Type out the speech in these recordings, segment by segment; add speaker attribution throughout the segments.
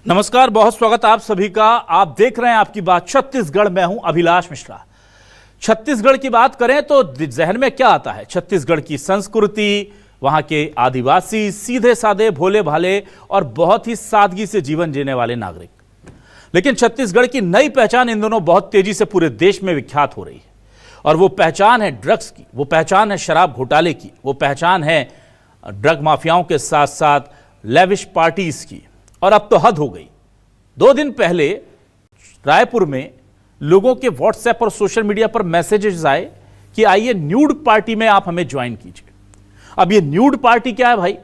Speaker 1: नमस्कार, बहुत स्वागत आप सभी का। आप देख रहे हैं आपकी बात छत्तीसगढ़। मैं हूं अभिलाष मिश्रा। छत्तीसगढ़ की बात करें तो जहन में क्या आता है? छत्तीसगढ़ की संस्कृति, वहां के आदिवासी, सीधे साधे, भोले भाले और बहुत ही सादगी से जीवन जीने वाले नागरिक। लेकिन छत्तीसगढ़ की नई पहचान इन दोनों बहुत तेजी से पूरे देश में विख्यात हो रही है, और वो पहचान है ड्रग्स की, वो पहचान है शराब घोटाले की, वो पहचान है ड्रग माफियाओं के साथ साथ लेविश पार्टीज की। और अब तो हद हो गई। 2 दिन पहले रायपुर में लोगों के व्हाट्सएप और सोशल मीडिया पर मैसेजेस आए कि आइए न्यूड पार्टी में आप हमें ज्वाइन कीजिए। अब ये न्यूड पार्टी क्या है भाई?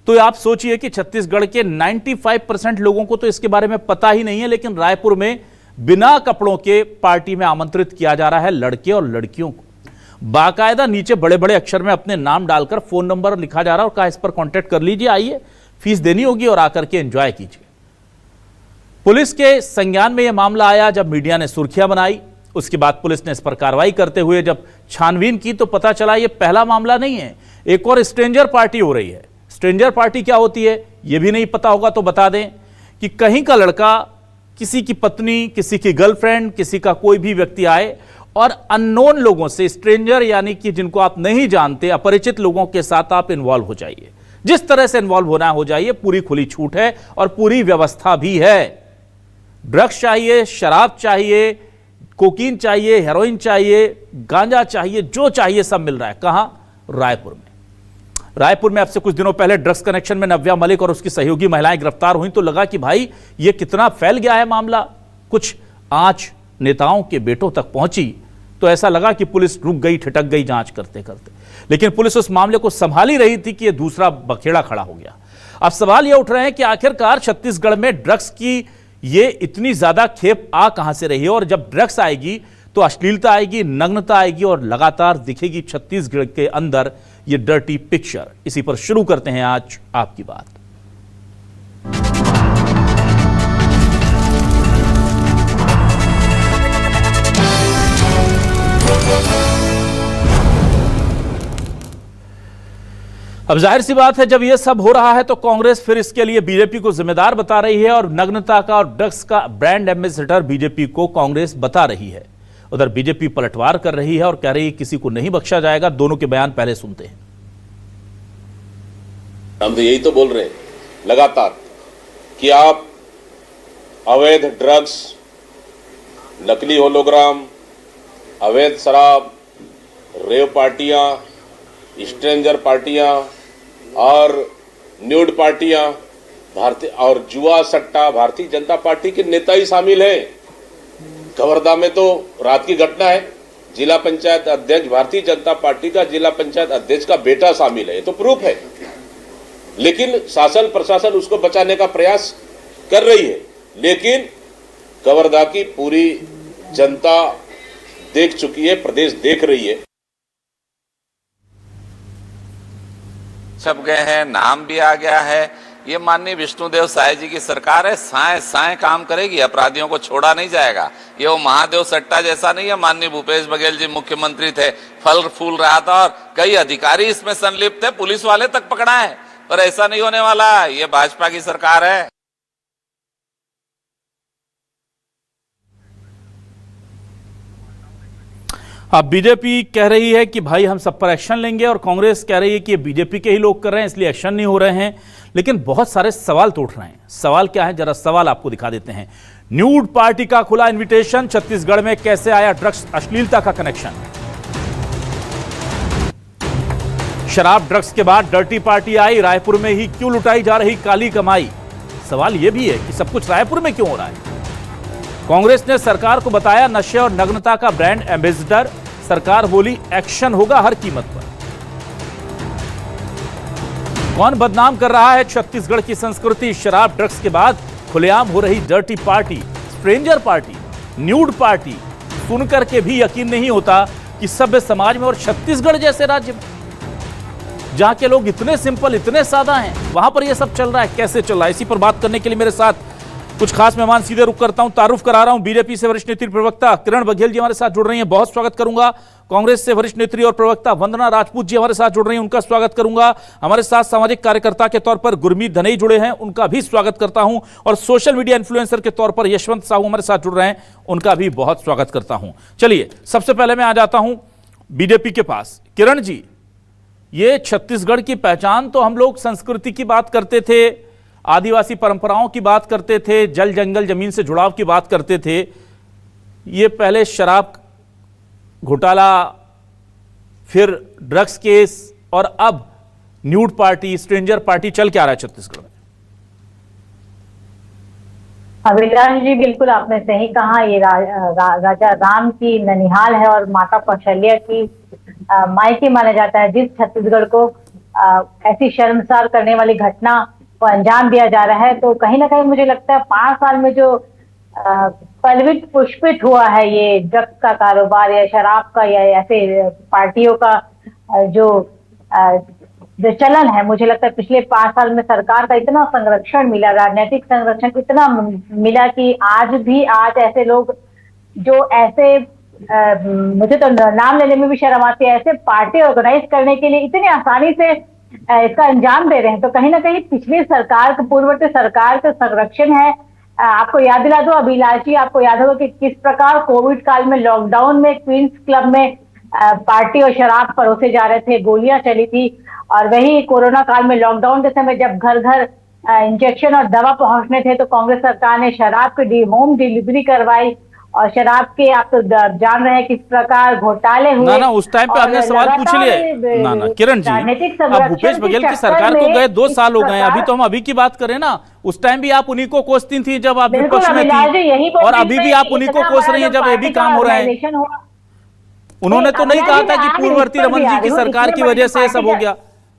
Speaker 1: तो आप सोचिए कि छत्तीसगढ़ के 95% लोगों को तो इसके बारे में पता ही नहीं है, लेकिन रायपुर में बिना कपड़ों के पार्टी में आमंत्रित किया जा रहा है लड़के और लड़कियों को। बाकायदा नीचे बड़े बड़े अक्षर में अपने नाम डालकर फोन नंबर लिखा जा रहा है और कहा इस पर कांटेक्ट कर लीजिए, आइए, फीस देनी होगी और आकर के एंजॉय कीजिए। पुलिस के संज्ञान में यह मामला आया जब मीडिया ने सुर्खियां बनाई। उसके बाद पुलिस ने इस पर कार्रवाई करते हुए जब छानबीन की तो पता चला यह पहला मामला नहीं है, एक और स्ट्रेंजर पार्टी हो रही है। स्ट्रेंजर पार्टी क्या होती है यह भी नहीं पता होगा तो बता दें कि कहीं का लड़का, किसी की पत्नी, किसी की गर्लफ्रेंड, किसी का कोई भी व्यक्ति आए और अननोन लोगों से, स्ट्रेंजर यानी कि जिनको आप नहीं जानते, अपरिचित लोगों के साथ आप इन्वॉल्व हो जाइए। जिस तरह से इन्वॉल्व होना हो जाइए, पूरी खुली छूट है और पूरी व्यवस्था भी है। ड्रग्स चाहिए, शराब चाहिए, कोकीन चाहिए, हेरोइन चाहिए, गांजा चाहिए, जो चाहिए सब मिल रहा है। कहां? रायपुर में। रायपुर में अब से कुछ दिनों पहले ड्रग्स कनेक्शन में नव्या मलिक और उसकी सहयोगी महिलाएं गिरफ्तार हुई तो लगा कि भाई ये कितना फैल गया है मामला। कुछ आंच नेताओं के बेटों तक पहुंची तो ऐसा लगा कि पुलिस रुक गई, ठिठक गई जांच करते करते। लेकिन पुलिस उस मामले को संभाल ही रही थी कि यह दूसरा बखेड़ा खड़ा हो गया। अब सवाल यह उठ रहे हैं कि आखिरकार छत्तीसगढ़ में ड्रग्स की ये इतनी ज्यादा खेप आ कहां से रही है, और जब ड्रग्स आएगी तो अश्लीलता आएगी, नग्नता आएगी और लगातार दिखेगी छत्तीसगढ़ के अंदर ये डर्टी पिक्चर। इसी पर शुरू करते हैं आज आपकी बात। अब जाहिर सी बात है, जब यह सब हो रहा है तो कांग्रेस फिर इसके लिए बीजेपी को जिम्मेदार बता रही है और नग्नता का और ड्रग्स का ब्रांड एम्बेसडर बीजेपी को कांग्रेस बता रही है। उधर बीजेपी पलटवार कर रही है और कह रही है किसी को नहीं बख्शा जाएगा। दोनों के बयान पहले सुनते हैं।
Speaker 2: हम तो यही तो बोल रहे हैं लगातार कि आप अवैध ड्रग्स, नकली होलोग्राम, अवैध शराब, रेव पार्टियां, स्ट्रेंजर पार्टियां और न्यूड पार्टियां, भारतीय और जुआ सट्टा, भारतीय जनता पार्टी के नेता ही शामिल हैं। कवर्धा में तो रात की घटना है, जिला पंचायत अध्यक्ष, भारतीय जनता पार्टी का जिला पंचायत अध्यक्ष का बेटा शामिल है, ये तो प्रूफ है। लेकिन शासन प्रशासन उसको बचाने का प्रयास कर रही है, लेकिन कवर्धा की पूरी जनता देख चुकी है, प्रदेश देख रही है।
Speaker 3: छप गए हैं, नाम भी आ गया है। ये माननीय विष्णुदेव साय जी की सरकार है, साय साय काम करेगी, अपराधियों को छोड़ा नहीं जाएगा। ये वो महादेव सट्टा जैसा नहीं है। माननीय भूपेश बघेल जी मुख्यमंत्री थे, फल फूल रहा था और कई अधिकारी इसमें संलिप्त थे, पुलिस वाले तक पकड़ा है, पर ऐसा नहीं होने वाला। ये भाजपा की सरकार है।
Speaker 1: अब बीजेपी कह रही है कि भाई हम सब पर एक्शन लेंगे और कांग्रेस कह रही है कि ये बीजेपी के ही लोग कर रहे हैं इसलिए एक्शन नहीं हो रहे हैं। लेकिन बहुत सारे सवाल तो उठ रहे हैं। सवाल क्या है, जरा सवाल आपको दिखा देते हैं। न्यूड पार्टी का खुला इनविटेशन, छत्तीसगढ़ में कैसे आया ड्रग्स अश्लीलता का कनेक्शन? शराब ड्रग्स के बाद डर्टी पार्टी आई, रायपुर में ही क्यों लुटाई जा रही काली कमाई? सवाल यह भी है कि सब कुछ रायपुर में क्यों हो रहा है? कांग्रेस ने सरकार को बताया नशे और नग्नता का ब्रांड एम्बेसडर, सरकार बोली एक्शन होगा हर कीमत पर। कौन बदनाम कर रहा है छत्तीसगढ़ की संस्कृति? शराब ड्रग्स के बाद खुलेआम हो रही dirty party, stranger party, nude party, सुनकर के भी यकीन नहीं होता कि सभ्य समाज में और छत्तीसगढ़ जैसे राज्य में जहां के लोग इतने सिंपल, इतने सादा हैं, वहां पर यह सब चल रहा है। कैसे चल रहा है, इसी पर बात करने के लिए मेरे साथ कुछ खास मेहमान सीधे रुक करता हूं। तारुफ करा रहा हूं बीजेपी से वरिष्ठ नीति प्रवक्ता किरण बघेल जी हमारे साथ जुड़ रही हैं, बहुत स्वागत करूंगा। कांग्रेस से वरिष्ठ नेत्री और प्रवक्ता वंदना राजपूत जी हमारे साथ जुड़ रही हैं, उनका स्वागत करूंगा। हमारे साथ सामाजिक कार्यकर्ता के तौर पर गुरमीत धनई जुड़े हैं, उनका भी स्वागत करता हूं। और सोशल मीडिया इन्फ्लुएंसर के तौर पर यशवंत साहू हमारे साथ जुड़ रहे हैं, उनका भी बहुत स्वागत करता हूं। चलिए, सबसे पहले मैं आ जाता हूं बीजेपी के पास। किरण जी, ये छत्तीसगढ़ की पहचान तो हम लोग संस्कृति की बात करते थे, आदिवासी परंपराओं की बात करते थे, जल जंगल जमीन से जुड़ाव की बात करते थे। ये पहले शराब घोटाला, फिर ड्रग्स केस और अब न्यूड पार्टी, स्ट्रेंजर पार्टी चल के आ रहा है छत्तीसगढ़ में।
Speaker 4: अभिलाष जी, बिल्कुल आपने सही कहा। ये राजा राम की ननिहाल है और माता कौशल्या की मायके माना जाता है। जिस छत्तीसगढ़ को ऐसी शर्मसार करने वाली घटना को अंजाम दिया जा रहा है, तो कहीं ना कहीं मुझे लगता है 5 साल में जो पलवित पुष्पित हुआ है ये ड्रग्स का कारोबार या शराब का या ऐसे पार्टियों का जो चलन है, मुझे लगता है पिछले 5 साल में सरकार का इतना संरक्षण मिला, राजनीतिक संरक्षण इतना मिला कि आज ऐसे लोग जो ऐसे मुझे तो नाम लेने में भी शर्म आती है, ऐसे पार्टी ऑर्गेनाइज करने के लिए इतनी आसानी से इसका अंजाम दे रहे हैं। तो कहीं ना कहीं पिछली सरकार, पूर्ववर्ती सरकार का संरक्षण है। आपको याद दिला दो अभिलाष जी, आपको याद होगा कि किस प्रकार कोविड काल में लॉकडाउन में क्वींस क्लब में पार्टी और शराब परोसे जा रहे थे, गोलियां चली थी। और वही कोरोना काल में लॉकडाउन के समय जब घर घर इंजेक्शन और दवा पहुंचने थे, तो कांग्रेस सरकार ने शराब की होम डिलीवरी करवाई। और शराब के आप तो जान रहे हैं किस प्रकार घोटाले हुए।
Speaker 1: ना उस टाइम पे हमने सवाल पूछ लिए। ना किरण जी, अब भूपेश बघेल की सरकार को गए 2 साल हो गए, अभी तो हम अभी की बात करें ना। उस टाइम भी आप उन्हीं को कोसती थी जब आप विपक्ष में थी, और अभी भी आप उन्हीं को कोस रही हैं जब ये भी काम हो रहा है। उन्होंने तो नहीं कहा था कि पूर्ववर्ती रमन जी की सरकार की वजह से सब हो गया।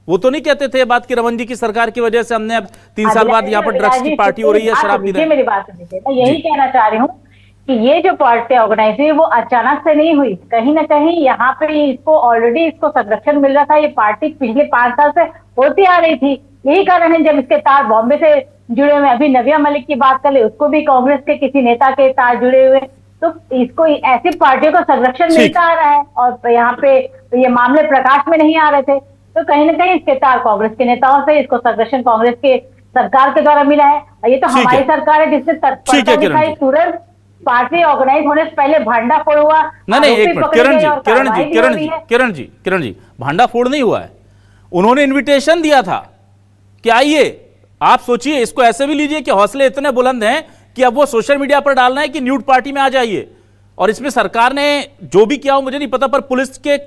Speaker 1: वो तो नहीं कहते थे बात की रमन जी की सरकार की वजह से हमने अब 3 साल बाद यहाँ पर ड्रग्स की पार्टी हो रही है, शराब पी रहे हैं।
Speaker 4: मेरी बात सुनिए, मैं यही कहना चाह रही हूँ कि ये जो पार्टी ऑर्गेनाइज हुई वो अचानक से नहीं हुई। कहीं ना कहीं यहाँ पे इसको ऑलरेडी इसको संरक्षण मिल रहा था। ये पार्टी पिछले 5 साल से होती आ रही थी। यही कारण है जब इसके तार बॉम्बे से जुड़े हुए, अभी नव्या मलिक की बात कर ले, उसको भी कांग्रेस के किसी नेता के तार जुड़े हुए, तो इसको ऐसी पार्टियों को संरक्षण मिलता आ रहा है। और यहाँ पे ये मामले प्रकाश में नहीं आ रहे थे, तो कहीं ना कहीं इसके तार कांग्रेस के नेताओं से इसको संरक्षण कांग्रेस के सरकार के द्वारा मिला है। ये तो हमारी सरकार है जिसने तत्परता दिखाई, तुरंत पार्टी ऑर्गेनाइज होने से पहले भांडाफोड़ हुआ।
Speaker 1: नहीं, एक मिनट किरण जी, भांडाफोड़ नहीं हुआ है। उन्होंने इनविटेशन दिया था कि आइए। आप सोचिए, इसको ऐसे भी लीजिए कि हौसले इतने बुलंद हैं कि अब वो सोशल मीडिया पर डालना है कि न्यूड पार्टी में आ जाइए। और इसमें सरकार ने जो भी किया हो मुझे नहीं पता, पर पुलिस के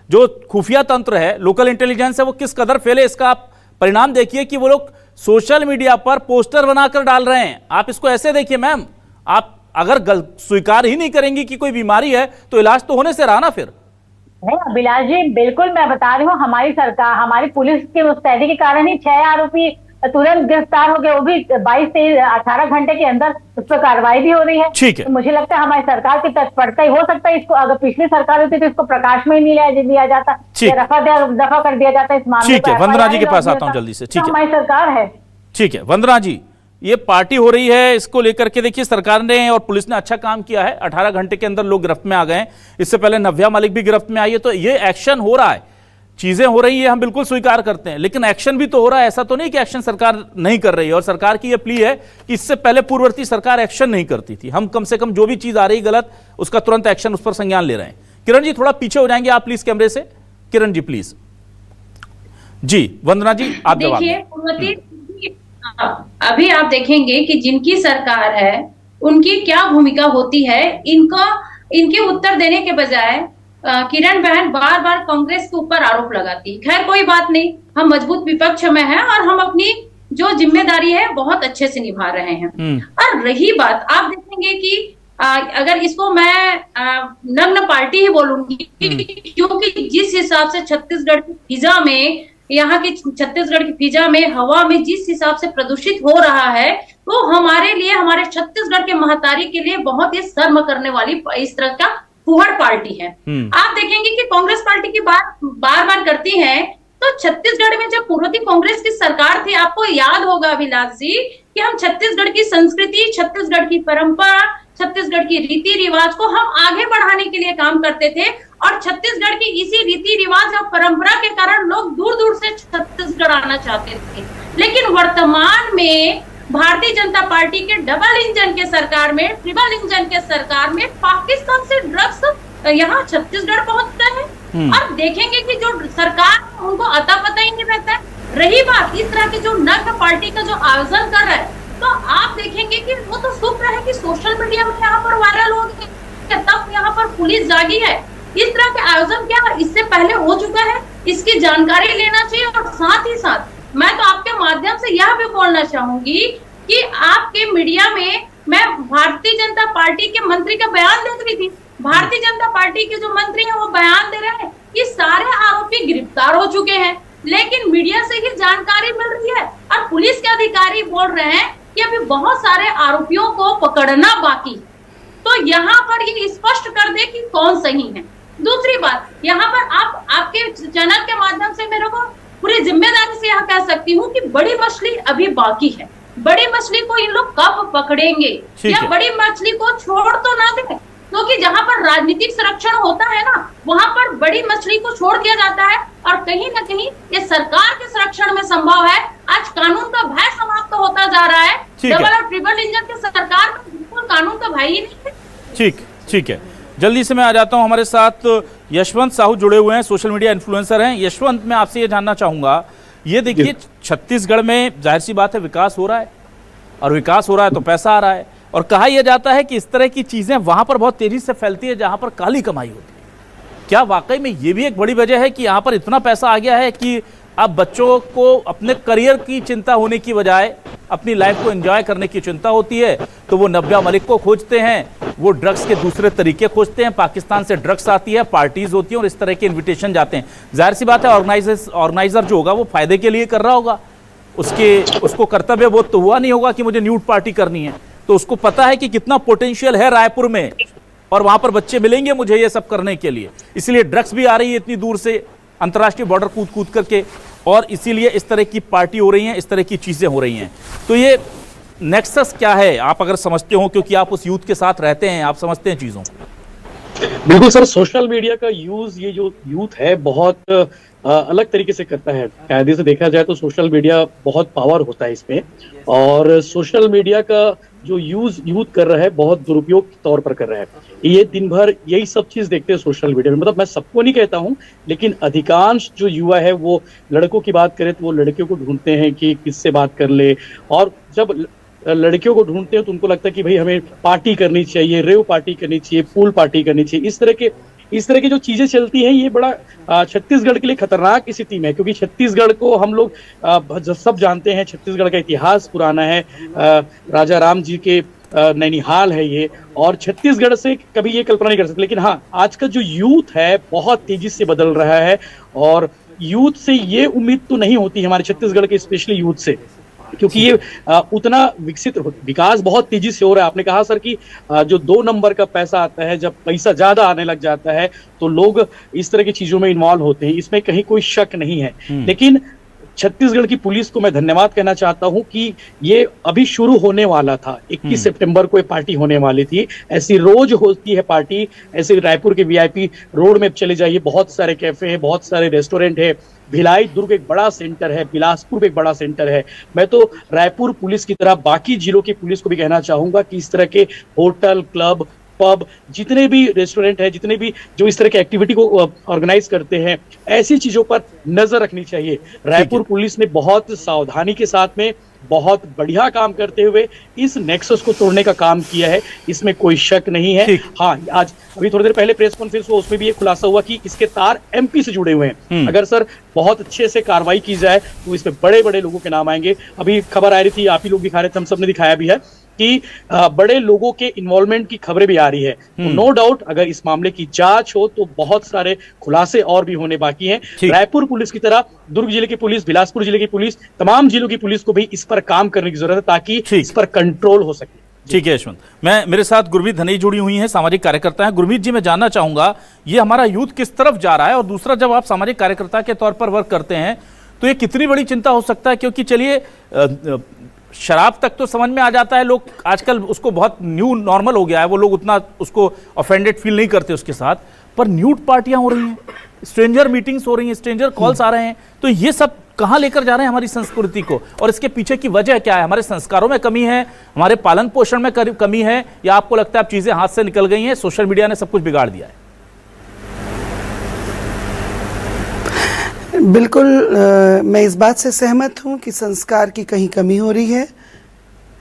Speaker 1: जो खुफिया तंत्र है, लोकल इंटेलिजेंस है, वो किस कदर फैले, इसका आप परिणाम देखिए कि वो लोग सोशल मीडिया पर पोस्टर बनाकर डाल रहे हैं। आप इसको ऐसे देखिए मैम, आप अगर स्वीकार ही नहीं करेंगी कि कोई बीमारी है तो इलाज तो होने से रहा ना। फिर
Speaker 4: नहीं अभिलाष जी, बिल्कुल मैं बता रही हूँ, हमारी सरकार, हमारी पुलिस के मुस्तैदी के कारण ही 6 आरोपी तुरंत गिरफ्तार हो गए, वो भी 22-18 घंटे के अंदर उस पर कार्रवाई भी हो रही है।
Speaker 1: ठीक है,
Speaker 4: तो मुझे लगता है हमारी सरकार की तत्परता ही हो सकता है। इसको अगर पिछली सरकार होती तो इसको प्रकाश में ही नहीं लिया जाता, दफा कर दिया जाता इस मामले।
Speaker 1: ठीक है, वंदना जी के पास आता हूँ जल्दी से। ठीक है,
Speaker 4: हमारी सरकार है।
Speaker 1: ठीक है वंदना जी, ये पार्टी हो रही है, इसको लेकर के देखिए सरकार ने और पुलिस ने अच्छा काम किया है। 18 घंटे के अंदर लोग गिरफ्त में आ गए। इससे पहले नव्या मलिक भी गिरफ्त में आई है। तो ये एक्शन हो रहा है, चीजें हो रही है, हम बिल्कुल स्वीकार करते हैं, लेकिन एक्शन भी तो हो रहा है। ऐसा तो नहीं कि एक्शन सरकार नहीं कर रही है। और सरकार की यह प्ली है कि इससे पहले पूर्ववर्ती सरकार एक्शन नहीं करती थी। हम कम से कम जो भी चीज आ रही गलत, उसका तुरंत एक्शन, उस पर संज्ञान ले रहे हैं। किरण जी थोड़ा पीछे हो जाएंगे आप प्लीज कैमरे से। किरण जी प्लीज। जी वंदना जी आप जवाब
Speaker 5: देखिए, अभी आप देखेंगे कि जिनकी सरकार है उनकी क्या भूमिका होती है। इनके उत्तर देने के बजाय किरण बहन बार बार कांग्रेस के ऊपर आरोप लगाती। खैर कोई बात नहीं, हम मजबूत विपक्ष में हैं और हम अपनी जो जिम्मेदारी है बहुत अच्छे से निभा रहे हैं। और रही बात, आप देखेंगे कि अगर इसको मैं नग्न पार्टी ही बोलूंगी, क्योंकि जिस हिसाब से छत्तीसगढ़ की फिजा में, यहाँ की छत्तीसगढ़ की फिजा में, हवा में जिस हिसाब से प्रदूषित हो रहा है, तो हमारे लिए, हमारे छत्तीसगढ़ के महतारी के लिए बहुत ही शर्म करने वाली इस तरह का फुहड़ पार्टी है। आप देखेंगे कि कांग्रेस पार्टी की बात बार बार करती है, तो छत्तीसगढ़ में जब पूर्ववर्ती कांग्रेस की सरकार थी, आपको याद होगा अभिलाष जी कि हम छत्तीसगढ़ की संस्कृति, छत्तीसगढ़ की परंपरा, छत्तीसगढ़ की रीति रिवाज को हम आगे बढ़ाने के लिए काम करते थे और छत्तीसगढ़ की इसी रीति रिवाज और परंपरा के कारण लोग दूर दूर से छत्तीसगढ़ आना चाहते थे। लेकिन वर्तमान में भारतीय जनता पार्टी के डबल इंजन के सरकार में, ट्रिपल इंजन के सरकार में पाकिस्तान से ड्रग्स यहाँ छत्तीसगढ़ पहुंचता है और देखेंगे कि जो सरकार उनको अता पता ही नहीं रहता है। रही बात इस तरह की जो नग्न पार्टी का जो आयोजन कर रहा है, तो आप देखेंगे कि वो तो शुक्र है कि सोशल मीडिया में यहाँ पर वायरल हो गए, तब यहाँ पर पुलिस जागी है। इस तरह के आयोजन क्या इससे पहले हो चुका है, इसकी जानकारी लेना चाहिए। और साथ ही साथ मैं तो आपके माध्यम से यह भी बोलना चाहूंगी कि आपके मीडिया में मैं भारतीय जनता पार्टी के मंत्री का बयान देख रही थी। भारतीय जनता पार्टी के जो मंत्री हैं वो बयान दे रहे हैं कि सारे आरोपी गिरफ्तार हो चुके हैं, लेकिन मीडिया से ही जानकारी मिल रही है और पुलिस के अधिकारी बोल रहे हैं कि अभी बहुत सारे आरोपियों को पकड़ना बाकी। तो यहाँ पर ये स्पष्ट कर दे कि कौन सही है। दूसरी बात, यहाँ पर आपके चैनल के माध्यम से मेरे को पूरी जिम्मेदारी से यह कह सकती हूँ कि बड़ी मछली अभी बाकी है। बड़ी मछली को इन लोग कब पकड़ेंगे या बड़ी मछली को छोड़ तो ना दें, क्योंकि जहां पर राजनीतिक संरक्षण होता है ना, वहां पर बड़ी मछली को छोड़ दिया जाता है और कहीं ना कहीं ये सरकार के संरक्षण में संभव है। आज कानून का भय समाप्त होता जा रहा है। डबल और ट्रिपल इंजन की सरकार में बिल्कुल कानून का भय ही नहीं है।
Speaker 1: ठीक है, जल्दी से मैं आ जाता हूं। हमारे साथ यशवंत साहू जुड़े हुए हैं, सोशल मीडिया इन्फ्लुएंसर हैं। यशवंत, मैं आपसे ये जानना चाहूंगा, ये देखिए छत्तीसगढ़ में जाहिर सी बात है विकास हो रहा है, और विकास हो रहा है तो पैसा आ रहा है, और कहा यह जाता है कि इस तरह की चीजें वहां पर बहुत तेजी से फैलती है जहां पर काली कमाई होती है। क्या वाकई में ये भी एक बड़ी वजह है कि यहाँ पर इतना पैसा आ गया है कि अब बच्चों को अपने करियर की चिंता होने की बजाय अपनी लाइफ को एंजॉय करने की चिंता होती है, तो वो नव्या मलिक को खोजते हैं, वो ड्रग्स के दूसरे तरीके खोजते हैं, पाकिस्तान से ड्रग्स आती है, पार्टीज होती हैं और इस तरह के इन्विटेशन जाते हैं। जाहिर सी बात है ऑर्गेनाइजर जो होगा वो फायदे के लिए कर रहा होगा, उसको कर्तव्य बोध तो हुआ नहीं होगा कि मुझे न्यूड पार्टी करनी है, तो उसको पता है कि कितना पोटेंशियल है रायपुर में और वहां पर बच्चे मिलेंगे मुझे ये सब करने के लिए, इसलिए ड्रग्स भी आ रही है इतनी दूर से अंतर्राष्ट्रीय बॉर्डर कूद कूद करके, और इसीलिए इस तरह की पार्टी हो रही है, इस तरह की चीजें हो रही हैं। तो ये नेक्सस क्या है, आप अगर समझते हो, क्योंकि आप उस यूथ के साथ रहते हैं, आप समझते हैं चीजों को।
Speaker 6: बिल्कुल सर, सोशल मीडिया का यूज ये जो यूथ है बहुत अलग तरीके से करता है। कायदे से देखा जाए तो सोशल मीडिया बहुत पावर होता है इसमें, और सोशल मीडिया का जो यूज यूथ कर रहा है बहुत दुरुपयोग के तौर पर कर रहा है। ये दिन भर यही सब चीज देखते हैं सोशल मीडिया में। मतलब मैं सबको नहीं कहता हूँ, लेकिन अधिकांश जो युवा है वो लड़कों की बात करें तो वो लड़कियों को ढूंढते हैं कि किससे बात कर ले, और जब लड़कियों को ढूंढते हैं तो उनको लगता है कि भाई हमें पार्टी करनी चाहिए, रेव पार्टी करनी चाहिए, पूल पार्टी करनी चाहिए। इस तरह की जो चीजें चलती हैं ये बड़ा छत्तीसगढ़ के लिए खतरनाक स्थिति में है, क्योंकि छत्तीसगढ़ को हम लोग सब जानते हैं, छत्तीसगढ़ का इतिहास पुराना है, राजा राम जी के नैनीहाल है ये, और छत्तीसगढ़ से कभी ये कल्पना नहीं कर सकते। लेकिन हाँ, आज का जो यूथ है बहुत तेजी से बदल रहा है, और यूथ से ये उम्मीद तो नहीं होती हमारे छत्तीसगढ़ के स्पेशली यूथ से, क्योंकि ये उतना विकास बहुत तेजी से हो रहा है। आपने कहा सर कि जो 2 नंबर का पैसा आता है, जब पैसा ज्यादा आने लग जाता है तो लोग इस तरह की चीजों में इन्वॉल्व होते हैं, इसमें कहीं कोई शक नहीं है। लेकिन छत्तीसगढ़ की पुलिस को मैं धन्यवाद कहना चाहता हूं कि ये अभी शुरू होने वाला था। 21 सितंबर को ये पार्टी होने वाली थी। ऐसी रोज होती है पार्टी, ऐसे रायपुर के वीआईपी रोड में चले जाइए, बहुत सारे कैफे हैं, बहुत सारे रेस्टोरेंट है, भिलाई दुर्ग एक बड़ा सेंटर है, बिलासपुर एक बड़ा सेंटर है। मैं तो रायपुर पुलिस की तरह बाकी जिलों की पुलिस को भी कहना चाहूंगा कि इस तरह के होटल, क्लब, पब, जितने भी रेस्टोरेंट है, जितने भी जो इस तरह की एक्टिविटी को ऑर्गेनाइज करते हैं, ऐसी चीजों पर नजर रखनी चाहिए। रायपुर पुलिस ने बहुत सावधानी के साथ में बहुत बढ़िया काम करते हुए इस नेक्सस को तोड़ने का काम किया है, इसमें कोई शक नहीं है। हाँ, आज अभी थोड़ी देर पहले प्रेस कॉन्फ्रेंस हुआ, उसमें भी ये खुलासा हुआ कि इसके तार एमपी से जुड़े हुए हैं। अगर सर बहुत अच्छे से कार्रवाई की जाए तो इसमें बड़े बड़े लोगों के नाम आएंगे। अभी खबर आ रही थी, आप ही लोग दिखा रहे थे, हम सब ने दिखाया भी है कि बड़े लोगों के इन्वॉल्वमेंट की खबरें भी आ रही है। तो नो डाउट अगर इस मामले की जांच हो तो बहुत सारे खुलासे और भी होने बाकी हैं। रायपुर पुलिस की तरह दुर्ग जिले की पुलिस, बिलासपुर जिले की पुलिस, तमाम जिलों की पुलिस को भी इस पर काम करने की जरूरत है ताकि इस पर कंट्रोल हो सके।
Speaker 1: ठीक है यशवंत, मेरे साथ गुरमीत धनई जुड़ी हुई हैं, सामाजिक कार्यकर्ता हैं। गुरमीत जी, मैं जानना चाहूंगा ये हमारा यूथ किस तरफ जा रहा है, और दूसरा जब आप सामाजिक कार्यकर्ता के तौर पर वर्क करते हैं तो ये कितनी बड़ी चिंता हो सकता है, क्योंकि चलिए शराब तक तो समझ में आ जाता है, लोग आजकल उसको बहुत न्यू नॉर्मल हो गया है, वो लोग उतना उसको ऑफेंडेड फील नहीं करते उसके साथ। पर न्यूड पार्टियां हो रही हैं, स्ट्रेंजर मीटिंग्स हो रही हैं, स्ट्रेंजर कॉल्स आ रहे हैं, तो ये सब कहां लेकर जा रहे हैं हमारी संस्कृति को? और इसके पीछे की वजह क्या है? हमारे संस्कारों में कमी है, हमारे पालन पोषण में कमी है, या आपको लगता है अब चीजें हाथ से निकल गई हैं, सोशल मीडिया ने सब कुछ बिगाड़ दिया है?
Speaker 7: बिल्कुल मैं इस बात से सहमत हूं कि संस्कार की कहीं कमी हो रही है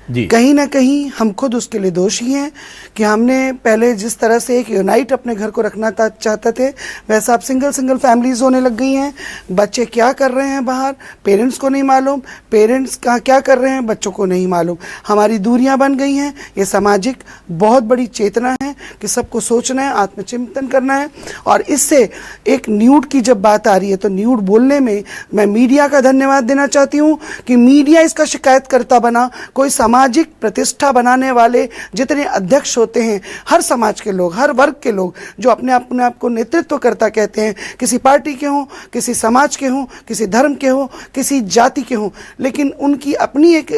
Speaker 1: जी।
Speaker 7: कहीं ना कहीं हम खुद उसके लिए दोषी हैं कि हमने पहले जिस तरह से एक यूनाइट अपने घर को रखना चाहते थे, वैसा अब सिंगल फैमिलीज होने लग गई हैं। बच्चे क्या कर रहे हैं बाहर, पेरेंट्स को नहीं मालूम, पेरेंट्स क्या कर रहे हैं, बच्चों को नहीं मालूम। हमारी दूरियां बन गई हैं। ये सामाजिक बहुत बड़ी चेतना है कि सबको सोचना है, आत्मचिंतन करना है। और इससे एक न्यूड की जब बात आ रही है, तो न्यूड बोलने में मैं मीडिया का धन्यवाद देना चाहती हूँ कि मीडिया इसका शिकायतकर्ता बना। कोई सामाजिक प्रतिष्ठा बनाने वाले जितने अध्यक्ष होते हैं, हर समाज के लोग, हर वर्ग के लोग जो अपने आप को नेतृत्वकर्ता कहते हैं, किसी पार्टी के हों, किसी समाज के हों, किसी धर्म के हों, किसी जाति के हों, लेकिन उनकी अपनी एक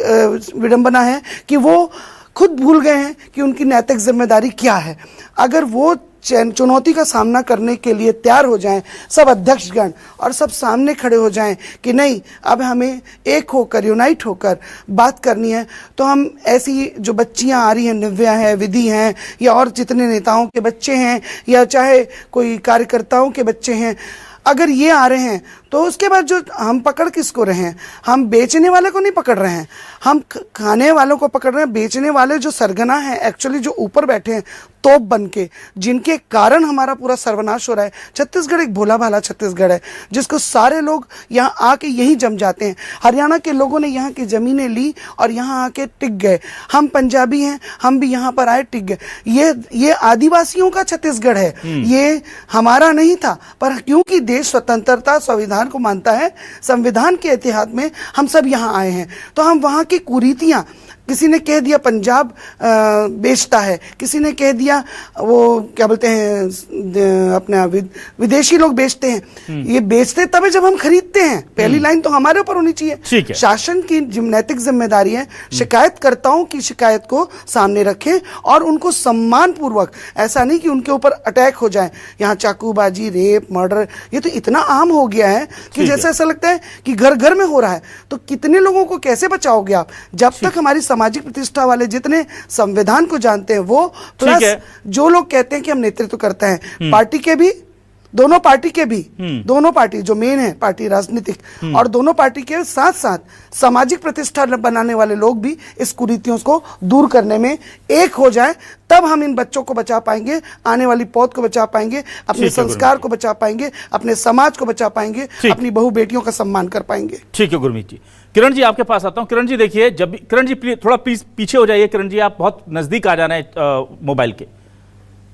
Speaker 7: विडंबना है कि वो खुद भूल गए हैं कि उनकी नैतिक जिम्मेदारी क्या है। अगर वो चुनौती का सामना करने के लिए तैयार हो जाएं, सब अध्यक्षगण, और सब सामने खड़े हो जाएं कि नहीं, अब हमें एक होकर, यूनाइट होकर बात करनी है, तो हम ऐसी जो बच्चियां आ रही हैं, निव्या है, विधि हैं, या और जितने नेताओं के बच्चे हैं, या चाहे कोई कार्यकर्ताओं के बच्चे हैं, अगर ये आ रहे हैं, तो उसके बाद जो हम पकड़ किसको रहे हैं? हम बेचने वाले को नहीं पकड़ रहे हैं, हम खाने वालों को पकड़ रहे हैं। बेचने वाले जो सरगना हैं, एक्चुअली जो ऊपर बैठे हैं तोप बन के, जिनके कारण हमारा पूरा सर्वनाश हो रहा है। छत्तीसगढ़ एक भोला भाला छत्तीसगढ़ है, जिसको सारे लोग यहाँ आके यहीं जम जाते हैं। हरियाणा के लोगों ने यहाँ की जमीनें ली और यहाँ आके टिक गए। हम पंजाबी हैं, हम भी यहाँ पर आए, टिक गए। ये आदिवासियों का छत्तीसगढ़ है, ये हमारा नहीं था। पर क्योंकि देश स्वतंत्रता संविधान को मानता है, संविधान के इतिहास में हम सब यहाँ आए हैं, तो हम वहाँ की कुरीतियां, किसी ने कह दिया पंजाब बेचता है, किसी ने कह दिया वो क्या बोलते हैं अपना विदेशी लोग बेचते हैं। ये बेचते तभी जब हम खरीदते हैं। पहली लाइन तो हमारे ऊपर होनी चाहिए। शासन की नैतिक जिम्मेदारी है शिकायतकर्ताओं की शिकायत को सामने रखें और उनको सम्मान पूर्वक, ऐसा नहीं कि उनके ऊपर अटैक हो जाए। यहाँ चाकूबाजी, रेप, मर्डर, ये तो इतना आम हो गया है कि जैसा ऐसा लगता है कि घर घर में हो रहा है। तो कितने लोगों को कैसे बचाओगे आप? जब तक हमारी सामाजिक प्रतिष्ठा वाले जितने संविधान को जानते हैं वो, प्लस जो लोग कहते हैं कि हम नेतृत्व करते हैं, पार्टी के भी, दोनों पार्टी के भी, दोनों पार्टी जो मेन है पार्टी राजनीतिक, और दोनों पार्टी के साथ साथ सामाजिक प्रतिष्ठा बनाने वाले लोग भी इस कुरीतियों को दूर करने में एक हो जाए, तब हम इन बच्चों को बचा पाएंगे, आने वाली पौध को बचा पाएंगे, अपने संस्कार को बचा पाएंगे, अपने समाज को बचा पाएंगे, अपनी बहू बेटियों का सम्मान कर पाएंगे।
Speaker 1: ठीक है गुरमीत जी। किरण जी आपके पास आता हूं। किरण जी देखिए, जब भी, किरण जी थोड़ा प्लीज पीछे हो जाइए। किरण जी आप बहुत नजदीक आ जाना है मोबाइल के,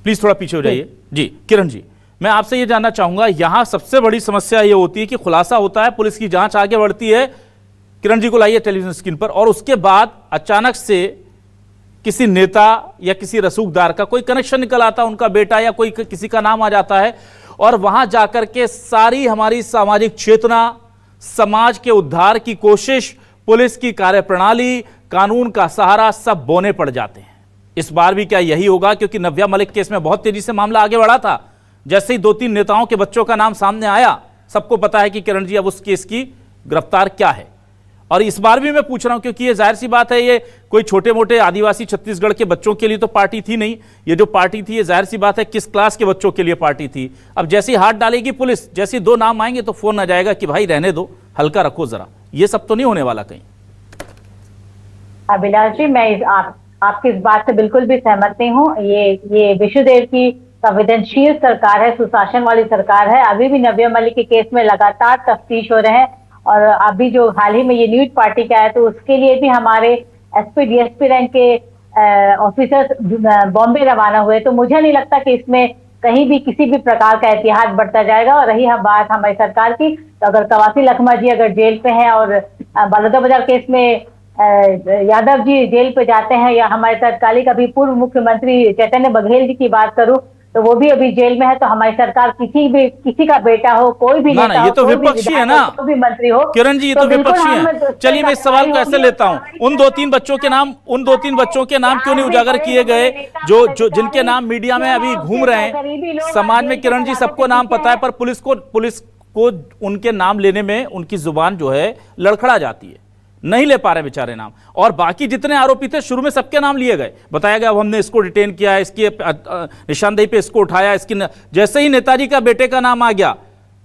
Speaker 1: प्लीज थोड़ा पीछे हो जाइए जी। किरण जी, मैं आपसे ये जानना चाहूंगा, यहां सबसे बड़ी समस्या ये होती है कि खुलासा होता है, पुलिस की जांच आगे बढ़ती है, किरण जी को लाइए टेलीविजन स्क्रीन पर, और उसके बाद अचानक से किसी नेता या किसी रसूखदार का कोई कनेक्शन निकल आता, उनका बेटा या कोई किसी का नाम आ जाता है, और वहां जाकर के सारी हमारी सामाजिक चेतना, समाज के उद्धार की कोशिश, पुलिस की कार्यप्रणाली, कानून का सहारा सब बोने पड़ जाते हैं। इस बार भी क्या यही होगा? क्योंकि नव्या मलिक केस में बहुत तेजी से मामला आगे बढ़ा था। जैसे ही 2-3 नेताओं के बच्चों का नाम सामने आया, सबको पता है कि किरण जी अब उस केस की गिरफ्तार क्या है। और इस बार भी मैं पूछ रहा हूं, क्योंकि ये जाहिर सी बात है, ये कोई छोटे मोटे आदिवासी छत्तीसगढ़ के बच्चों के लिए तो पार्टी थी नहीं। ये जो पार्टी थी, ये जाहिर सी बात है किस क्लास के बच्चों के लिए पार्टी थी। अब जैसे ही हाथ डालेगी पुलिस, जैसे 2 नाम आएंगे तो फोन आ जाएगा कि भाई रहने दो, हल्का रखो जरा। ये सब तो नहीं होने वाला कहीं?
Speaker 4: अभिलाष जी, मैं आपकी इस बात से बिल्कुल भी सहमत नहीं हूँ। ये विष्णुदेव की संवेदनशील सरकार है, सुशासन वाली सरकार है। अभी भी नव्या मलिक के केस में लगातार तफ्तीश हो रहे हैं, और अभी जो हाल ही में ये न्यूड पार्टी का है, तो उसके लिए भी हमारे एसपी डीएसपी रैंक के ऑफिसर्स बॉम्बे रवाना हुए। तो मुझे नहीं लगता कि इसमें कहीं भी किसी भी प्रकार का एहतियात बढ़ता जाएगा। और रही बात हमारी सरकार की, तो अगर कवासी लखमा जी अगर जेल पे हैं, और बलौदाबाजार केस में यादव जी जेल पे जाते हैं, या हमारे तत्कालीन अभी पूर्व मुख्यमंत्री चैतन्य बघेल जी की बात करूं, तो वो भी अभी जेल में है। तो हमारी सरकार किसी का बेटा हो, कोई भी
Speaker 1: ना
Speaker 4: नेता
Speaker 1: ना, ये
Speaker 4: हो,
Speaker 1: तो
Speaker 4: कोई भी
Speaker 1: विपक्षी है
Speaker 4: विधायक
Speaker 1: ना
Speaker 4: हो, कोई भी मंत्री हो,
Speaker 1: किरण जी, ये तो
Speaker 4: बिल्कुल
Speaker 1: विपक्षी
Speaker 4: हम
Speaker 1: है।
Speaker 4: उस
Speaker 1: चलिए मैं इस सवाल को ऐसे लेता हूं, उन दो तीन बच्चों के नाम क्यों नहीं उजागर किए गए जो जिनके नाम मीडिया में अभी घूम रहे हैं? समाज में किरण जी सबको नाम पता है, पर पुलिस को उनके नाम लेने में उनकी जुबान जो है लड़खड़ा जाती है, नहीं ले पा रहे बेचारे नाम। और बाकी जितने आरोपी थे शुरू में सबके नाम लिए गए, बताया गया अब हमने इसको डिटेन किया, इसकी निशानदेही पे इसको उठाया, जैसे ही नेताजी का बेटे का नाम आ गया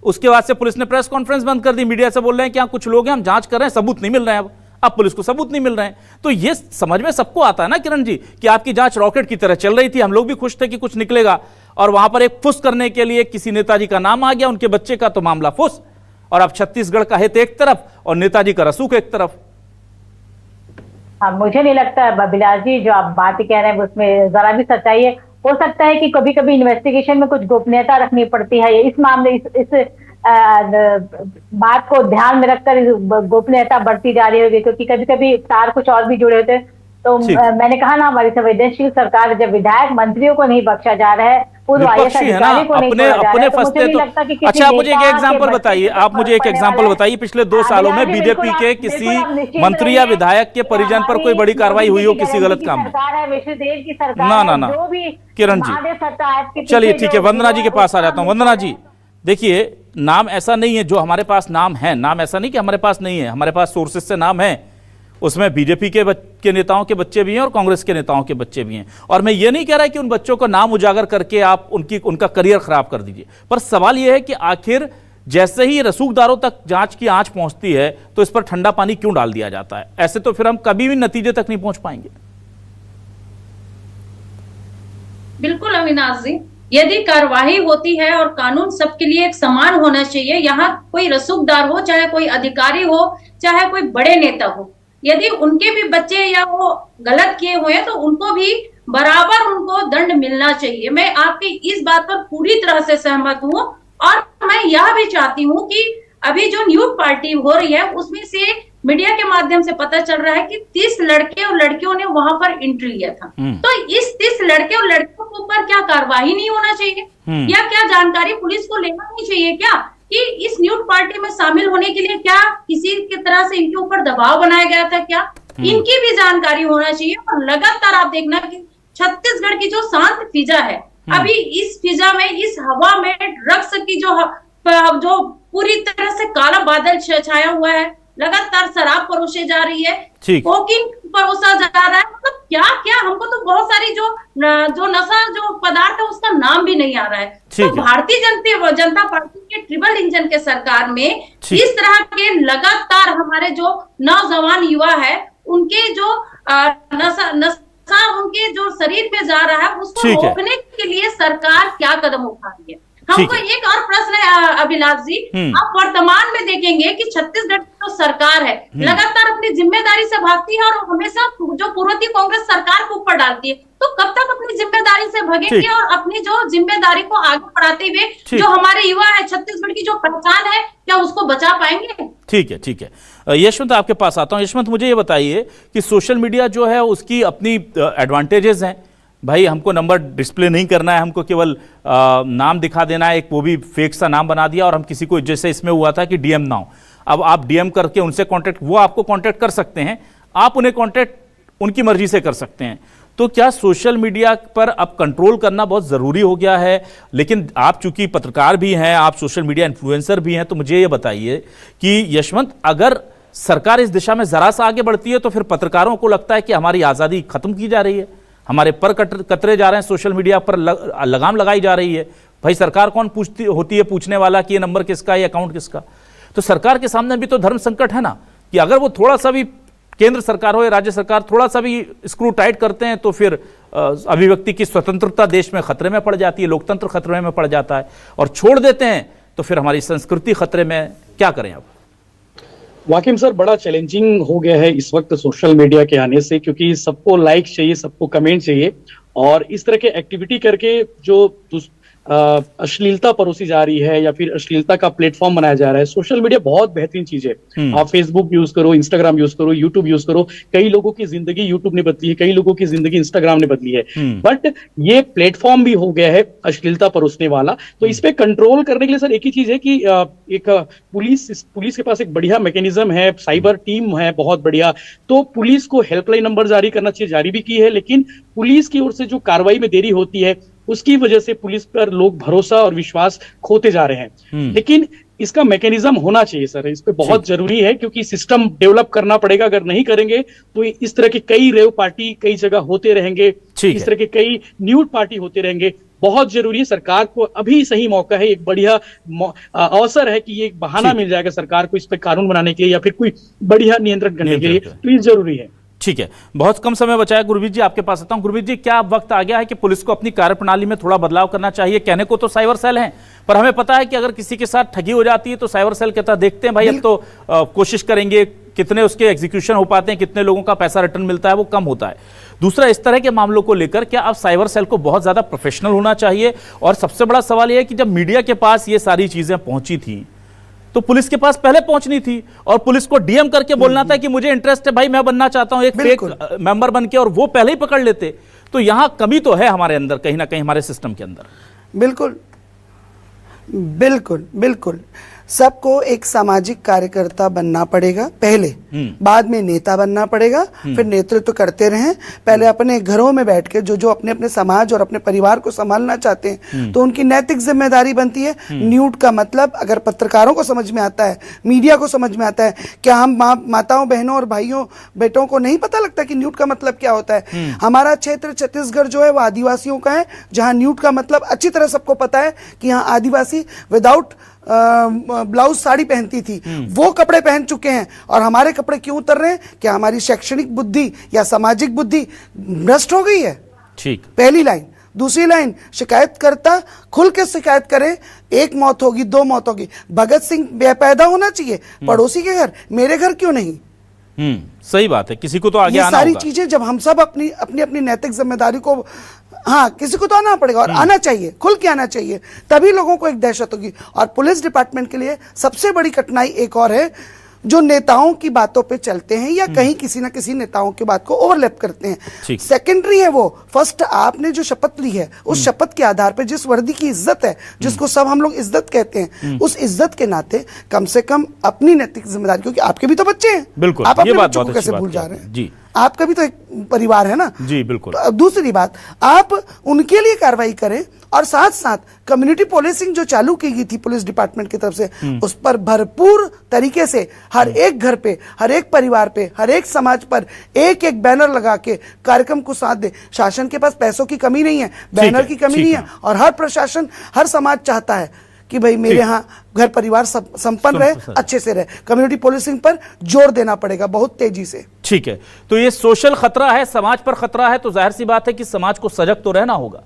Speaker 1: उसके बाद से पुलिस ने प्रेस कॉन्फ्रेंस बंद कर दी। मीडिया से बोल रहे हैं कि कुछ लोग हैं, हम जांच कर रहे हैं, सबूत नहीं मिल रहे हैं। अब पुलिस को सबूत नहीं मिल रहे हैं। तो ये समझ में सबको आता है ना किरण जी कि आपकी जांच रॉकेट की तरह चल रही थी, हम लोग भी खुश थे कि कुछ निकलेगा, और वहां पर एक फुस करने के लिए किसी नेताजी का नाम आ गया, उनके बच्चे का तो मामला फुस, और अब छत्तीसगढ़ का हित एक तरफ और नेताजी का रसूख एक तरफ।
Speaker 4: हाँ, मुझे नहीं लगता अभिलाष जी जो आप बात कह रहे हैं उसमें जरा भी सच्चाई है। हो सकता है कि कभी कभी इन्वेस्टिगेशन में कुछ गोपनीयता रखनी पड़ती है, इस मामले इस बात को ध्यान में रखकर गोपनीयता बढ़ती जा रही होगी, क्योंकि कभी कभी तार कुछ और भी जुड़े होते हैं। तो मैंने कहा ना, हमारी संवेदनशील सरकार, जब विधायक मंत्रियों को नहीं बख्शा जा रहा है,
Speaker 1: विपक्षी है ना, अपने फंसते तो। अच्छा, आप मुझे एक एग्जांपल बताइए, पिछले 2 सालों में बीजेपी के किसी मंत्री या विधायक के परिजन पर कोई बड़ी कार्रवाई हुई हो किसी गलत काम में? ना किरण जी, चलिए ठीक है, वंदना जी के पास आ जाता हूं। वंदना जी, देखिए, नाम ऐसा नहीं है जो हमारे पास नाम है, नाम ऐसा नहीं कि हमारे पास नहीं है, हमारे पास सोर्सेज से नाम है, उसमें बीजेपी के नेताओं के बच्चे भी हैं और कांग्रेस के नेताओं के बच्चे भी हैं। और मैं ये नहीं कह रहा कि उन बच्चों को नाम उजागर करके आप उनका करियर खराब कर दीजिए, पर सवाल यह है कि आखिर जैसे ही रसूखदारों तक जांच की आंच पहुंचती है तो इस पर ठंडा पानी क्यों डाल दिया जाता है? ऐसे तो फिर हम कभी भी नतीजे तक नहीं पहुंच पाएंगे।
Speaker 5: बिल्कुल अविनाश जी, यदि कार्यवाही होती है और कानून सबके लिए एक समान होना चाहिए, यहाँ कोई रसूखदार हो, चाहे कोई अधिकारी हो, चाहे कोई बड़े नेता हो, यदि उनके भी बच्चे या वो गलत किए हुए हैं तो उनको भी बराबर उनको दंड मिलना चाहिए। मैं आपकी इस बात पर पूरी तरह से सहमत हूँ। और मैं यह भी चाहती हूँ कि अभी जो न्यूज पार्टी हो रही है उसमें से मीडिया के माध्यम से पता चल रहा है कि 30 लड़के और लड़कियों ने वहां पर एंट्री लिया था। तो इस 30 लड़के और लड़कियों के ऊपर क्या कार्रवाई नहीं होना चाहिए, या क्या जानकारी पुलिस को लेना नहीं चाहिए क्या कि इस न्यूज पार्टी में शामिल होने के लिए क्या किसी की तरह से इनके ऊपर दबाव बनाया गया था क्या? इनकी भी जानकारी होना चाहिए। और लगातार आप देखना कि छत्तीसगढ़ की जो शांत फिजा है, अभी इस फिजा में, इस हवा में ड्रग्स की जो पूरी तरह से काला बादल छाया हुआ है, लगातार शराब परोसे जा रही है, कोकीन परोसा जा रहा है, मतलब क्या क्या, हमको तो बहुत सारी जो नशा जो पदार्थ है उसका नाम भी नहीं आ रहा है। तो भारतीय जनता पार्टी के ट्रिपल इंजन के सरकार में इस तरह के लगातार हमारे जो नौजवान युवा है उनके जो नशा उनके जो शरीर में जा रहा है उसको रोकने के लिए सरकार क्या कदम उठा रही है? हमको एक और प्रश्न है अभिलाष जी, आप वर्तमान में देखेंगे कि छत्तीसगढ़ की जो सरकार है लगातार अपनी जिम्मेदारी से भागती है और हमेशा जो पूर्ववर्ती कांग्रेस सरकार को ऊपर डालती है। तो कब तक अपनी जिम्मेदारी से भगेंगे और अपनी जो जिम्मेदारी को आगे बढ़ाते हुए जो हमारे युवा है, छत्तीसगढ़ की जो पहचान है, क्या उसको बचा पाएंगे?
Speaker 1: ठीक है। यशवंत, आपके पास आता हूं। यशवंत, मुझे ये बताइए कि सोशल मीडिया जो है उसकी अपनी एडवांटेजेस हैं। भाई, हमको नंबर डिस्प्ले नहीं करना है, हमको केवल नाम दिखा देना है, एक वो भी फेक सा नाम बना दिया, और हम किसी को, जैसे इसमें हुआ था कि डीएम नाउ, अब आप डीएम करके उनसे कांटेक्ट, वो आपको कांटेक्ट कर सकते हैं, आप उन्हें कांटेक्ट उनकी मर्जी से कर सकते हैं। तो क्या सोशल मीडिया पर अब कंट्रोल करना बहुत ज़रूरी हो गया है? लेकिन आप चूंकि पत्रकार भी हैं, आप सोशल मीडिया इन्फ्लुएंसर भी हैं, तो मुझे ये बताइए कि यशवंत, अगर सरकार इस दिशा में ज़रा सा आगे बढ़ती है तो फिर पत्रकारों को लगता है कि हमारी आज़ादी खत्म की जा रही है, हमारे पर कतरे जा रहे हैं, सोशल मीडिया पर लगाम लगाई जा रही है। भाई, सरकार कौन होती है पूछने वाला कि ये नंबर किसका, ये अकाउंट किसका? तो सरकार के सामने भी तो धर्म संकट है ना, कि अगर वो थोड़ा सा भी, केंद्र सरकार हो या राज्य सरकार, थोड़ा सा भी स्क्रू टाइट करते हैं तो फिर अभिव्यक्ति की स्वतंत्रता देश में खतरे में पड़ जाती है, लोकतंत्र खतरे में पड़ जाता है, और छोड़ देते हैं तो फिर हमारी संस्कृति खतरे में। क्या करें अब?
Speaker 6: वाकई सर, बड़ा चैलेंजिंग हो गया है इस वक्त सोशल मीडिया के आने से, क्योंकि सबको लाइक चाहिए, सबको कमेंट चाहिए, और इस तरह के एक्टिविटी करके जो अश्लीलता परोसी जा रही है या फिर अश्लीलता का प्लेटफॉर्म बनाया जा रहा है। सोशल मीडिया बहुत बेहतरीन चीज है। आप फेसबुक यूज करो, इंस्टाग्राम यूज करो, यूट्यूब यूज करो। कई लोगों की जिंदगी यूट्यूब ने बदली है, कई लोगों की जिंदगी इंस्टाग्राम ने बदली है, बट ये प्लेटफॉर्म भी हो गया है अश्लीलता परोसने वाला। तो इस पे कंट्रोल करने के लिए सर एक ही चीज है कि एक पुलिस के पास एक बढ़िया मैकेनिज्म है, साइबर टीम है बहुत बढ़िया। तो पुलिस को हेल्पलाइन नंबर जारी करना चाहिए, जारी भी की है, लेकिन पुलिस की ओर से जो कार्रवाई में देरी होती है उसकी वजह से पुलिस पर लोग भरोसा और विश्वास खोते जा रहे हैं। लेकिन इसका मैकेनिज्म होना चाहिए सर, इस पे बहुत जरूरी है, क्योंकि सिस्टम डेवलप करना पड़ेगा। अगर नहीं करेंगे तो इस तरह के कई रेव पार्टी कई जगह होते रहेंगे, इस तरह के कई न्यूड पार्टी होते रहेंगे। बहुत जरूरी है, सरकार को अभी सही मौका है, एक बढ़िया अवसर है कि ये एक बहाना मिल जाएगा सरकार को इस पे कानून बनाने के लिए या फिर कोई बढ़िया नियंत्रण करने के लिए। तो ये जरूरी है।
Speaker 1: ठीक है, बहुत कम समय बचा है। गुरमीत जी आपके पास आता हूं। गुरमीत जी, क्या वक्त आ गया है कि पुलिस को अपनी कार्यप्रणाली में थोड़ा बदलाव करना चाहिए? कहने को तो साइबर सेल हैं, पर हमें पता है कि अगर किसी के साथ ठगी हो जाती है तो साइबर सेल कहता है देखते हैं भाई, अब तो कोशिश करेंगे, कितने उसके एग्जीक्यूशन हो पाते हैं, कितने लोगों का पैसा रिटर्न मिलता है, वो कम होता है। दूसरा, इस तरह के मामलों को लेकर क्या अब साइबर सेल को बहुत ज्यादा प्रोफेशनल होना चाहिए? और सबसे बड़ा सवाल यह है कि जब मीडिया के पास ये सारी चीजें पहुंची थी तो पुलिस के पास पहले पहुंचनी थी और पुलिस को डीएम करके बोलना था कि मुझे इंटरेस्ट है भाई, मैं बनना चाहता हूं एक फेक मेंबर बन के, और वो पहले ही पकड़ लेते। तो यहां कमी तो है हमारे अंदर, कहीं ना कहीं हमारे सिस्टम के अंदर।
Speaker 7: बिल्कुल बिल्कुल बिल्कुल, सबको एक सामाजिक कार्यकर्ता बनना पड़ेगा पहले, बाद में नेता बनना पड़ेगा, फिर नेतृत्व करते रहें। पहले अपने घरों में बैठ के जो अपने अपने समाज और अपने परिवार को संभालना चाहते हैं तो उनकी नैतिक जिम्मेदारी बनती है। न्यूड का मतलब अगर पत्रकारों को समझ में आता है, मीडिया को समझ में आता है, क्या हम माताओं बहनों और भाइयों बेटों को नहीं पता लगता कि न्यूड का मतलब क्या होता है? हमारा क्षेत्र छत्तीसगढ़ जो है वो आदिवासियों का है, जहां न्यूड का मतलब अच्छी तरह सबको पता है कि यहाँ आदिवासी विदाउट ब्लाउज साड़ी पहनती थी, वो कपड़े पहन चुके हैं। और हमारे कपड़े क्यों उतर रहे हैं? क्या हमारी शैक्षणिक बुद्धि या सामाजिक बुद्धि भ्रष्ट हो गई है? ठीक, पहली लाइन। दूसरी लाइन, शिकायतकर्ता खुल के शिकायत करे, एक मौत होगी, दो मौत होगी, भगत सिंह पैदा होना चाहिए पड़ोसी के घर, मेरे घर क्यों नहीं?
Speaker 1: सही बात है, किसी को तो आगे आना
Speaker 7: सारी चीजें जब हम सब अपनी अपनी अपनी नैतिक जिम्मेदारी को, हाँ किसी को तो आना पड़ेगा और आना चाहिए, खुल के आना चाहिए, तभी लोगों को एक दहशत होगी। और पुलिस डिपार्टमेंट के लिए सबसे बड़ी कठिनाई एक और है, जो नेताओं की बातों पे चलते हैं या कहीं किसी ना किसी नेताओं की बात को ओवरलैप करते हैं। सेकेंडरी है वो, फर्स्ट आपने जो शपथ ली है उस शपथ के आधार पे जिस वर्दी की इज्जत है, जिसको सब हम लोग इज्जत कहते हैं, उस इज्जत के नाते कम से कम अपनी नैतिक जिम्मेदारी, क्योंकि आपके भी तो बच्चे हैं,
Speaker 1: बिल्कुल,
Speaker 7: आप अपने बच्चों को कैसे भूल जा रहे हैं? जी, आपका भी तो एक परिवार है ना।
Speaker 1: जी बिल्कुल।
Speaker 7: तो दूसरी बात, आप उनके लिए कार्रवाई करें और साथ साथ कम्युनिटी पोलिसिंग जो चालू की गई थी पुलिस डिपार्टमेंट की तरफ से, उस पर भरपूर तरीके से हर एक घर पे, हर एक परिवार पे, हर एक समाज पर एक एक बैनर लगा के कार्यक्रम को साथ दे। शासन के पास पैसों की कमी नहीं है, बैनर की कमी नहीं है, और हर प्रशासन, हर समाज चाहता है कि भाई मेरे यहाँ घर परिवार सब संपन्न रहे, अच्छे से रहे। कम्युनिटी पोलिसिंग पर जोर देना पड़ेगा बहुत तेजी से।
Speaker 1: ठीक है, तो ये सोशल खतरा है, समाज पर खतरा है, तो जाहिर सी बात है कि समाज को सजग तो रहना होगा,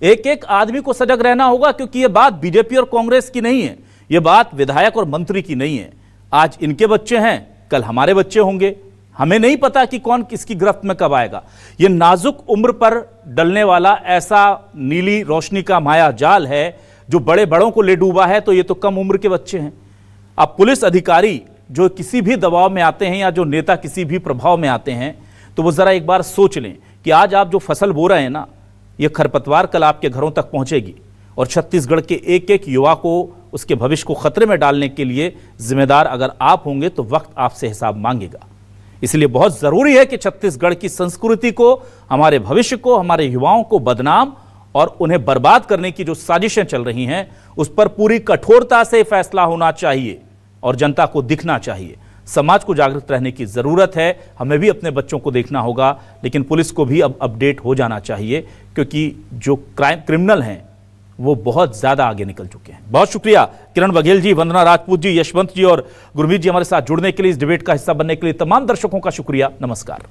Speaker 1: एक एक आदमी को सजग रहना होगा, क्योंकि ये बात बीजेपी और कांग्रेस की नहीं है, ये बात विधायक और मंत्री की नहीं है। आज इनके बच्चे हैं, कल हमारे बच्चे होंगे, हमें नहीं पता कि कौन किसकी गिरफ्त में कब आएगा। ये नाजुक उम्र पर डलने वाला ऐसा नीली रोशनी का माया जाल है जो बड़े बड़ों को ले डूबा है, तो ये तो कम उम्र के बच्चे हैं। अब पुलिस अधिकारी जो किसी भी दबाव में आते हैं या जो नेता किसी भी प्रभाव में आते हैं, तो वो जरा एक बार सोच लें कि आज आप जो फसल बो रहे हैं ना, ये खरपतवार कल आपके घरों तक पहुंचेगी, और छत्तीसगढ़ के एक एक युवा को, उसके भविष्य को खतरे में डालने के लिए जिम्मेदार अगर आप होंगे तो वक्त आपसे हिसाब मांगेगा। इसलिए बहुत जरूरी है कि छत्तीसगढ़ की संस्कृति को, हमारे भविष्य को, हमारे युवाओं को बदनाम और उन्हें बर्बाद करने की जो साजिशें चल रही हैं, उस पर पूरी कठोरता से फैसला होना चाहिए और जनता को दिखना चाहिए। समाज को जागृत रहने की जरूरत है, हमें भी अपने बच्चों को देखना होगा, लेकिन पुलिस को भी अब अपडेट हो जाना चाहिए, क्योंकि जो क्रिमिनल हैं वो बहुत ज्यादा आगे निकल चुके हैं। बहुत शुक्रिया किरण बघेल जी, वंदना राजपूत जी, यशवंत जी और गुरमीत जी हमारे साथ जुड़ने के लिए, इस डिबेट का हिस्सा बनने के लिए। तमाम दर्शकों का शुक्रिया, नमस्कार।